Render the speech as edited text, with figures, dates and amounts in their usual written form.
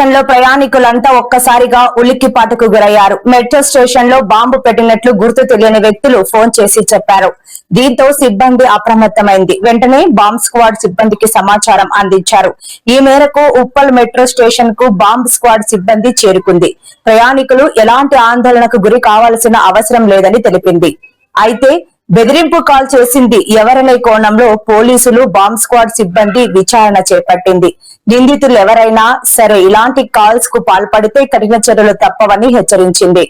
Station లో ప్రయాణికులంతా ఒక్కసారిగా ఉలిక్కిపాటుకు గురయ్యారు. మెట్రో స్టేషన్ లో బాంబు పెట్టినట్లు గుర్తు తెలియని వ్యక్తులు ఫోన్ చేసి చెప్పారు. దీంతో సిబ్బంది అప్రమత్తమైంది. వెంటనే బాంబ్ స్క్వాడ్ సిబ్బందికి సమాచారం అందించారు. ఈ మేరకు ఉప్పల్ మెట్రో స్టేషన్ కు బాంబ్ స్క్వాడ్ సిబ్బంది చేరుకుంది. ప్రయాణికులు ఎలాంటి ఆందోళనకు గురి కావాల్సిన అవసరం లేదని తెలిపింది. అయితే బెదిరింపు కాల్ చేసింది ఎవరనే కోణంలో పోలీసులు బాంబ్ స్క్వాడ్ సిబ్బంది విచారణ చేపట్టింది. నిందితులు ఎవరైనా సరే ఇలాంటి కాల్స్ కు పాల్పడితే కఠిన చర్యలు తప్పవని హెచ్చరించింది.